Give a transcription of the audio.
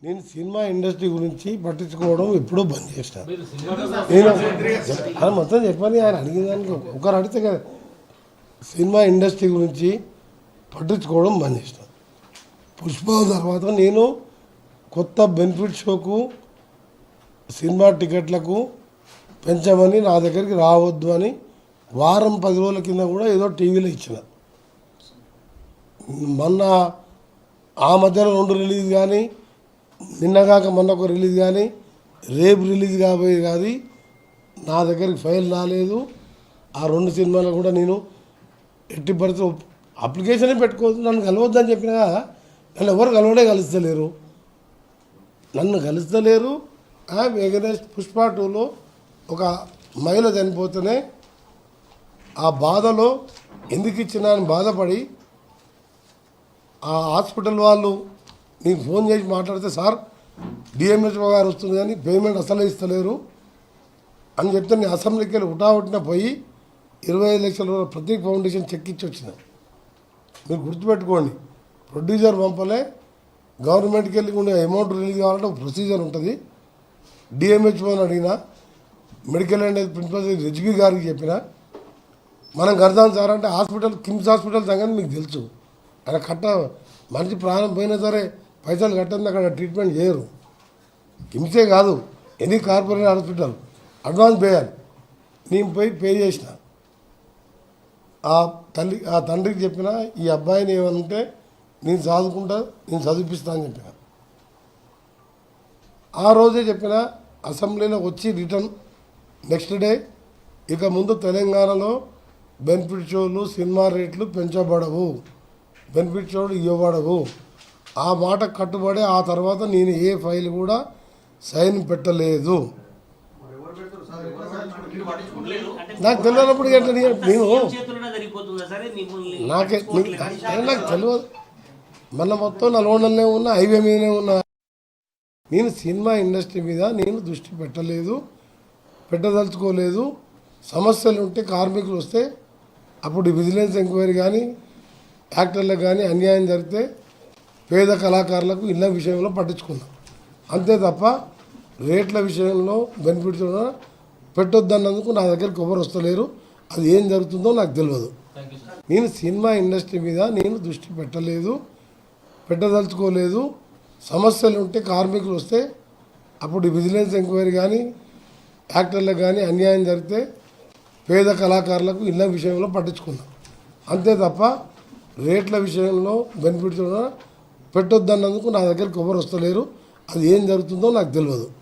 నేను cinema industry గురించి పట్టించుకోవడం ఎప్పుడో బంద్ చేసిన. నేను ఆయన మొత్తం చెప్పని ఆయన అడిగిన దానికి ఒకరు అడిగితే కదా సినిమా ఇండస్ట్రీ గురించి పట్టించుకోవడం బంద్ చేసిన. పుష్ప తర్వాత నేను కొత్త బెనిఫిట్ షోకు సినిమా టికెట్లకు పెంచమని నా దగ్గరికి రావద్దు అని వారం 10 రోజుల కింద కూడా ఏదో టీవీలో ఇచ్చిన. మొన్న ఆ మధ్యలో 2 రిలీజ్ కానీ నిన్నగాక మొన్న ఒక రిలీజ్ కానీ రేపు రిలీజ్ కాబోయే కాదు నా దగ్గరికి ఫైల్ రాలేదు. ఆ 2 సినిమాలు కూడా నేను ఎట్టి పరిస్థితి అప్లికేషనే పెట్టుకోవద్దు, నన్ను కలవద్దని చెప్పినా నన్ను ఎవరు కలుస్తలేరు. వెంకటేష్ పుష్ప 2లో ఒక మహిళ చనిపోతేనే ఆ బాధలో ఎందుకు ఇచ్చినా అని బాధపడి ఆ హాస్పిటల్ వాళ్ళు నీకు ఫోన్ చేసి మాట్లాడితే సార్ డిఎంహెచ్ఓ గారు వస్తుంది కానీ పేమెంట్ అసలే ఇస్తలేరు అని చెప్తే నేను అసెంబ్లీకి వెళ్ళి హుటాహుటిన పోయి 25 లక్షల రూపాయల ప్రతీక్ ఫౌండేషన్ చెక్ ఇచ్చి వచ్చిన. మీరు గుర్తుపెట్టుకోండి, ప్రొడ్యూసర్ పంపలే, గవర్నమెంట్కి వెళ్ళి ఉండే అమౌంట్ రిలీజ్ కావాలంటే ఒక ప్రొసీజర్ ఉంటుంది. డిఎంహెచ్ఓని అడిగిన, మెడికల్ అండ్ ప్రిన్సిపల్ హెచ్బి గారికి చెప్పిన మనం కడతాం సార్ అంటే హాస్పిటల్ కిమ్స్ హాస్పిటల్ సంగతి మీకు తెలుసు, అక్కడ మనిషి ప్రాణం పోయినా సరే పైసలు కట్టండి, అక్కడ ట్రీట్మెంట్ చేయరు. కిమ్సే కాదు ఎనీ కార్పొరేట్ హాస్పిటల్ అడ్వాన్స్ పేయాలి. నేను పోయి పే చేసిన. ఆ తండ్రికి చెప్పిన ఈ అబ్బాయిని ఏమనంటే నేను చదివిపిస్తా అని చెప్పిన. ఆ రోజే చెప్పిన అసెంబ్లీలో వచ్చి రిటర్న్ నెక్స్ట్ డే ఇక ముందు తెలంగాణలో బెనిఫిట్ షోలు సినిమా రేట్లు పెంచబడవు, బెనిఫిట్ షోలు ఇవ్వబడవు. ఆ మాట కట్టుబడి ఆ తర్వాత నేను ఏ ఫైల్ కూడా సైన్ పెట్టలేదు. నాకు తెలియనప్పుడు నాకు తెలియదు. మన మొత్తం నల్గొండలనే ఉన్నా, హైవే మీదనే ఉన్నా. నేను సినిమా ఇండస్ట్రీ మీద నేను దృష్టి పెట్టదలుచుకోలేదు. సమస్యలు ఉంటే కార్మికులు వస్తే అప్పుడు విజిలెన్స్ ఎంక్వైరీ కానీ యాక్టర్లకు కానీ అన్యాయం జరిగితే పేద కళాకారులకు ఇళ్ళ విషయంలో పట్టించుకున్నాం. అంతే తప్ప రేట్ల విషయంలో బెనిఫిట్స్ పెట్టొద్దన్నందుకు నా దగ్గరికి ఎవరు వస్తలేరు. అది ఏం జరుగుతుందో నాకు తెలియదు. నేను సినిమా ఇండస్ట్రీ మీద నేను దృష్టి పెట్టదలుచుకోలేదు. సమస్యలు ఉంటే కార్మికులు వస్తే అప్పుడు విజిలెన్స్ ఎంక్వైరీ కానీ యాక్టర్లకు కానీ అన్యాయం జరిగితే పేద కళాకారులకు ఇళ్ళ విషయంలో పట్టించుకున్నాం. అంతే తప్ప రేట్ల విషయంలో బెనిఫిట్స్ పెట్టొద్దన్నందుకు నా దగ్గరికి ఎవరు వస్తలేరు. అది ఏం జరుగుతుందో నాకు తెలియదు.